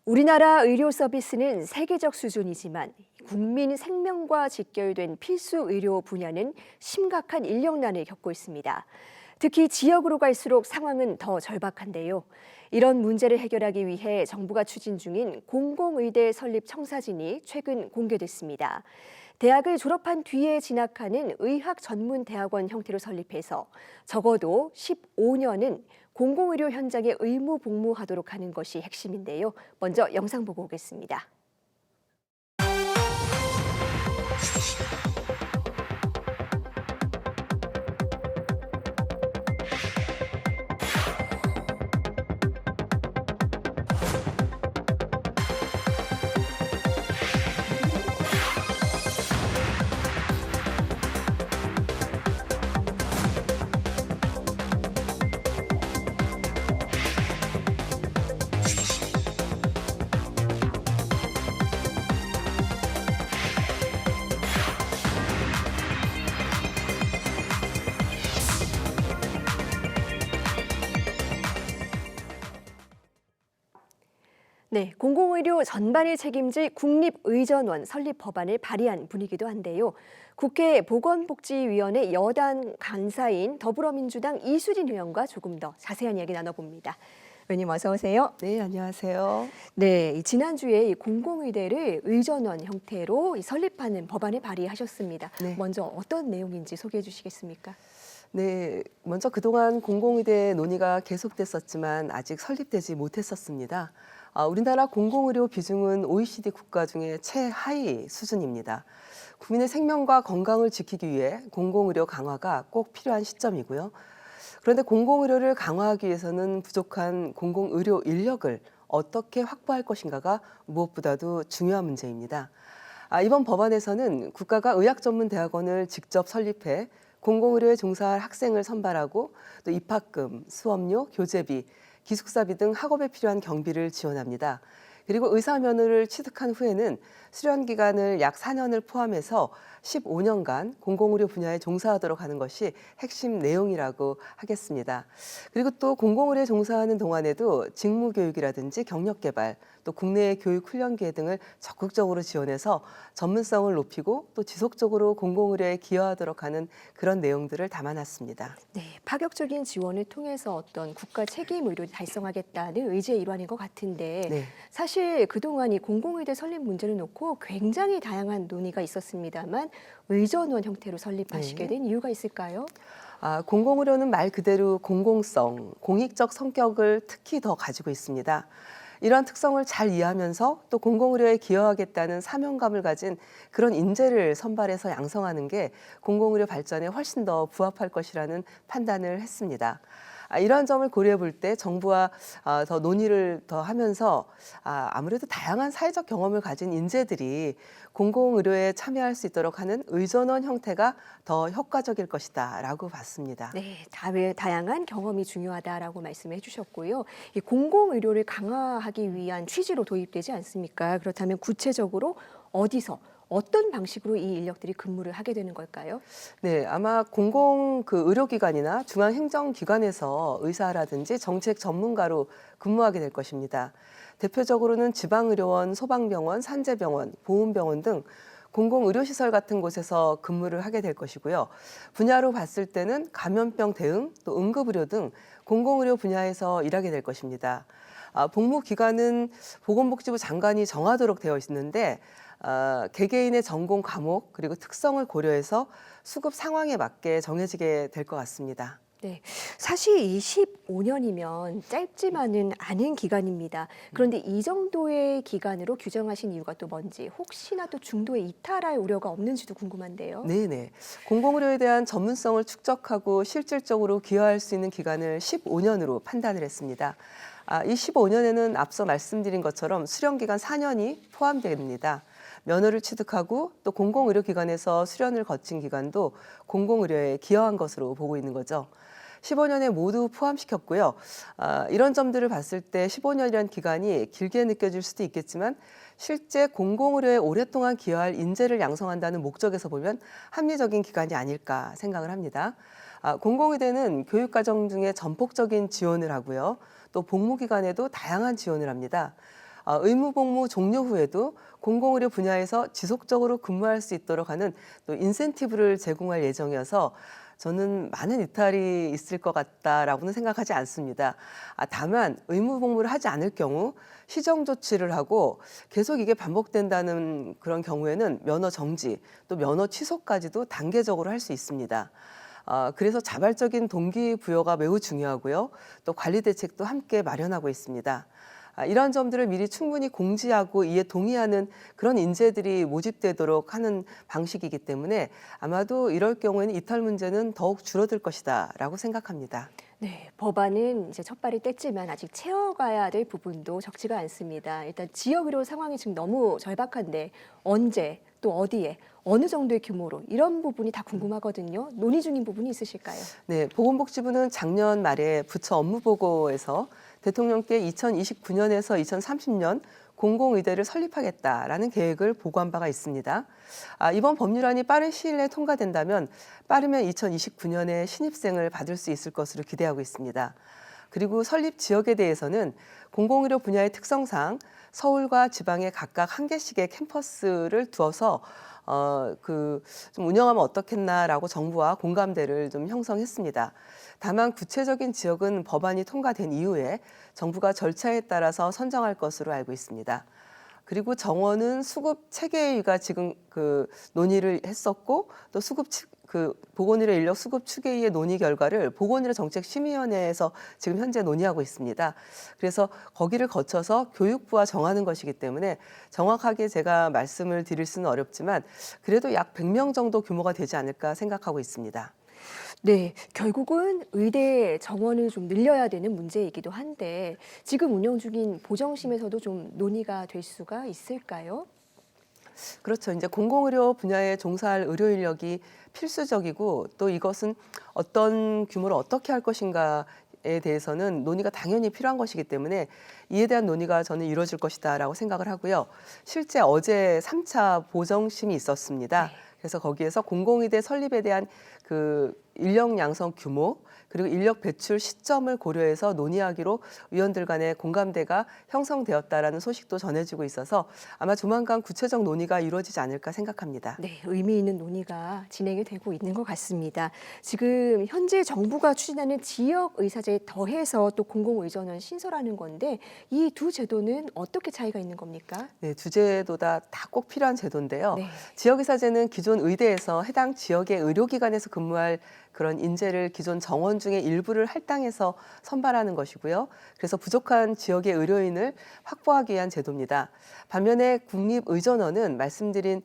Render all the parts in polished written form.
우리나라 의료 서비스는 세계적 수준이지만 국민 생명과 직결된 필수 의료 분야는 심각한 인력난을 겪고 있습니다. 특히 지역으로 갈수록 상황은 더 절박한데요. 이런 문제를 해결하기 위해 정부가 추진 중인 공공의대 설립 청사진이 최근 공개됐습니다. 대학을 졸업한 뒤에 진학하는 의학 전문 대학원 형태로 설립해서 적어도 15년은 공공의료 현장에 의무 복무하도록 하는 것이 핵심인데요. 먼저 영상 보고 오겠습니다. 네, 공공의료 전반을 책임질 국립의전원 설립 법안을 발의한 분이기도 한데요. 국회 보건복지위원회 여당 간사인 더불어민주당 이수진 의원과 조금 더 자세한 이야기 나눠봅니다. 의원님 어서 오세요. 네, 안녕하세요. 네, 지난주에 이 공공의대를 의전원 형태로 설립하는 법안을 발의하셨습니다. 네. 먼저 어떤 내용인지 소개해 주시겠습니까? 네, 먼저 그동안 공공의대 논의가 계속됐었지만 아직 설립되지 못했었습니다. 우리나라 공공의료 비중은 OECD 국가 중에 최하위 수준입니다. 국민의 생명과 건강을 지키기 위해 공공의료 강화가 꼭 필요한 시점이고요. 그런데 공공의료를 강화하기 위해서는 부족한 공공의료 인력을 어떻게 확보할 것인가가 무엇보다도 중요한 문제입니다. 이번 법안에서는 국가가 의학전문대학원을 직접 설립해 공공의료에 종사할 학생을 선발하고 또 입학금, 수업료, 교재비, 기숙사비 등 학업에 필요한 경비를 지원합니다. 그리고 의사 면허를 취득한 후에는 수련 기간을 약 4년을 포함해서 15년간 공공의료 분야에 종사하도록 하는 것이 핵심 내용이라고 하겠습니다. 그리고 또 공공의료에 종사하는 동안에도 직무교육이라든지 경력개발, 또 국내 교육 훈련 기회 등을 적극적으로 지원해서 전문성을 높이고 또 지속적으로 공공의료에 기여하도록 하는 그런 내용들을 담아놨습니다. 네, 파격적인 지원을 통해서 어떤 국가 책임 의료를 달성하겠다는 의지의 일환인 것 같은데 네. 사실 그동안 이 공공의대 설립 문제를 놓고 굉장히 다양한 논의가 있었습니다만 의전원 형태로 설립하시게 된 이유가 있을까요? 공공의료는 말 그대로 공공성, 공익적 성격을 특히 더 가지고 있습니다. 이러한 특성을 잘 이해하면서 또 공공의료에 기여하겠다는 사명감을 가진 그런 인재를 선발해서 양성하는 게 공공의료 발전에 훨씬 더 부합할 것이라는 판단을 했습니다. 이러한 점을 고려해 볼 때 정부와 더 논의를 더 하면서 아무래도 다양한 사회적 경험을 가진 인재들이 공공의료에 참여할 수 있도록 하는 의전원 형태가 더 효과적일 것이다라고 봤습니다. 네, 다양한 경험이 중요하다라고 말씀해 주셨고요. 이 공공의료를 강화하기 위한 취지로 도입되지 않습니까? 그렇다면 구체적으로 어디서 어떤 방식으로 이 인력들이 근무를 하게 되는 걸까요? 네, 아마 공공 의료기관이나 중앙행정기관에서 의사라든지 정책 전문가로 근무하게 될 것입니다. 대표적으로는 지방의료원, 소방병원, 산재병원, 보훈병원 등 공공의료시설 같은 곳에서 근무를 하게 될 것이고요. 분야로 봤을 때는 감염병 대응, 또 응급의료 등 공공의료 분야에서 일하게 될 것입니다. 복무 기간은 보건복지부 장관이 정하도록 되어 있는데 개개인의 전공 과목 그리고 특성을 고려해서 수급 상황에 맞게 정해지게 될 것 같습니다. 네, 사실 이 15년이면 짧지만은 않은 기간입니다. 그런데 이 정도의 기간으로 규정하신 이유가 또 뭔지 혹시나 또 중도에 이탈할 우려가 없는지도 궁금한데요. 네네. 공공의료에 대한 전문성을 축적하고 실질적으로 기여할 수 있는 기간을 15년으로 판단을 했습니다. 이 15년에는 앞서 말씀드린 것처럼 수련 기간 4년이 포함됩니다. 면허를 취득하고 또 공공의료기관에서 수련을 거친 기간도 공공의료에 기여한 것으로 보고 있는 거죠. 15년에 모두 포함시켰고요. 이런 점들을 봤을 때 15년이라는 기간이 길게 느껴질 수도 있겠지만 실제 공공의료에 오랫동안 기여할 인재를 양성한다는 목적에서 보면 합리적인 기간이 아닐까 생각을 합니다. 공공의대는 교육과정 중에 전폭적인 지원을 하고요. 또 복무기간에도 다양한 지원을 합니다. 의무복무 종료 후에도 공공의료 분야에서 지속적으로 근무할 수 있도록 하는 또 인센티브를 제공할 예정이어서 저는 많은 이탈이 있을 것 같다라고는 생각하지 않습니다. 다만 의무복무를 하지 않을 경우 시정 조치를 하고 계속 이게 반복된다는 그런 경우에는 면허 정지 또 면허 취소까지도 단계적으로 할 수 있습니다. 그래서 자발적인 동기부여가 매우 중요하고요. 또 관리 대책도 함께 마련하고 있습니다. 이러한 점들을 미리 충분히 공지하고 이에 동의하는 그런 인재들이 모집되도록 하는 방식이기 때문에 아마도 이럴 경우에는 이탈 문제는 더욱 줄어들 것이다라고 생각합니다. 네, 법안은 이제 첫발이 뗐지만 아직 채워가야 될 부분도 적지가 않습니다. 일단 지역의료 상황이 지금 너무 절박한데 언제 또 어디에 어느 정도의 규모로 이런 부분이 다 궁금하거든요. 논의 중인 부분이 있으실까요? 네, 보건복지부는 작년 말에 부처 업무보고에서 대통령께 2029년에서 2030년 공공의대를 설립하겠다라는 계획을 보고한 바가 있습니다. 이번 법률안이 빠른 시일 내에 통과된다면 빠르면 2029년에 신입생을 받을 수 있을 것으로 기대하고 있습니다. 그리고 설립 지역에 대해서는 공공의료 분야의 특성상 서울과 지방에 각각 한 개씩의 캠퍼스를 두어서 좀 운영하면 어떻겠나라고 정부와 공감대를 좀 형성했습니다. 다만 구체적인 지역은 법안이 통과된 이후에 정부가 절차에 따라서 선정할 것으로 알고 있습니다. 그리고 정원은 수급 체계위가 지금 논의를 했었고 또 보건의료 인력 수급 추계위의 논의 결과를 보건의료 정책심의위원회에서 지금 현재 논의하고 있습니다. 그래서 거기를 거쳐서 교육부와 정하는 것이기 때문에 정확하게 제가 말씀을 드릴 수는 어렵지만 그래도 약 100명 정도 규모가 되지 않을까 생각하고 있습니다. 네, 결국은 의대 정원을 좀 늘려야 되는 문제이기도 한데 지금 운영 중인 보정심에서도 좀 논의가 될 수가 있을까요? 그렇죠. 이제 공공의료 분야에 종사할 의료 인력이 필수적이고 또 이것은 어떤 규모로 어떻게 할 것인가에 대해서는 논의가 당연히 필요한 것이기 때문에 이에 대한 논의가 저는 이루어질 것이다라고 생각을 하고요. 실제 어제 3차 보정심이 있었습니다. 네. 그래서 거기에서 공공의대 설립에 대한 인력 양성 규모 그리고 인력 배출 시점을 고려해서 논의하기로 위원들 간의 공감대가 형성되었다라는 소식도 전해지고 있어서 아마 조만간 구체적 논의가 이루어지지 않을까 생각합니다. 네, 의미 있는 논의가 진행이 되고 있는 것 같습니다. 지금 현재 정부가 추진하는 지역의사제에 더해서 또 공공의전원 신설하는 건데 이 두 제도는 어떻게 차이가 있는 겁니까? 네, 두 제도다 다 꼭 필요한 제도인데요. 네. 지역의사제는 기존 의대에서 해당 지역의 의료기관에서 근무할 그런 인재를 기존 정원 중에 일부를 할당해서 선발하는 것이고요. 그래서 부족한 지역의 의료인을 확보하기 위한 제도입니다. 반면에 국립의전원은 말씀드린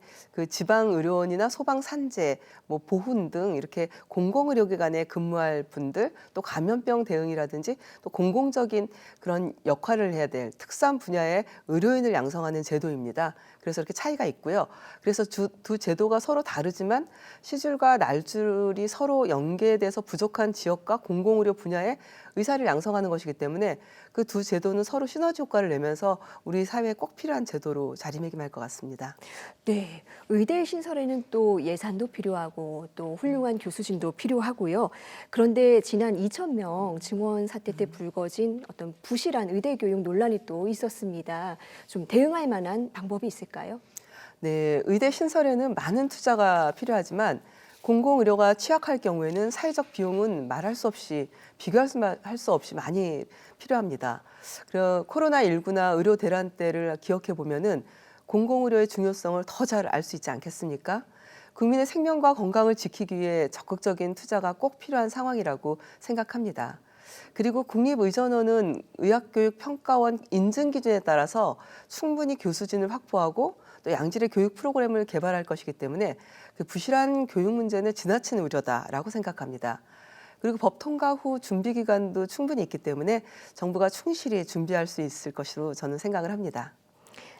지방의료원이나 소방산재, 보훈 등 이렇게 공공의료기관에 근무할 분들, 또 감염병 대응이라든지 또 공공적인 그런 역할을 해야 될 특수한 분야의 의료인을 양성하는 제도입니다. 그래서 이렇게 차이가 있고요. 그래서 두 제도가 서로 다르지만 시줄과 날줄이 서로 연계돼서 부족한 지역과 공공의료 분야의 의사를 양성하는 것이기 때문에 그 두 제도는 서로 시너지 효과를 내면서 우리 사회에 꼭 필요한 제도로 자리매김할 것 같습니다. 네, 의대 신설에는 또 예산도 필요하고 또 훌륭한 교수진도 필요하고요. 그런데 지난 2,000명 증원 사태 때 불거진 어떤 부실한 의대 교육 논란이 또 있었습니다. 좀 대응할 만한 방법이 있을까요? 네, 의대 신설에는 많은 투자가 필요하지만 공공의료가 취약할 경우에는 사회적 비용은 말할 수 없이 비교할 수 없이 많이 필요합니다. 그리고 코로나19나 의료 대란 때를 기억해 보면은 공공의료의 중요성을 더 잘 알 수 있지 않겠습니까? 국민의 생명과 건강을 지키기 위해 적극적인 투자가 꼭 필요한 상황이라고 생각합니다. 그리고 국립의전원은 의학교육평가원 인증 기준에 따라서 충분히 교수진을 확보하고 또 양질의 교육 프로그램을 개발할 것이기 때문에 그 부실한 교육 문제는 지나친 우려다라고 생각합니다. 그리고 법 통과 후 준비 기간도 충분히 있기 때문에 정부가 충실히 준비할 수 있을 것으로 저는 생각을 합니다.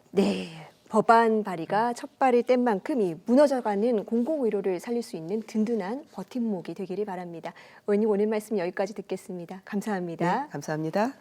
네, 법안 발의가 첫 발을 뗀 만큼 이 무너져가는 공공의료를 살릴 수 있는 든든한 버팀목이 되기를 바랍니다. 의원님 오늘 말씀 여기까지 듣겠습니다. 감사합니다. 네, 감사합니다.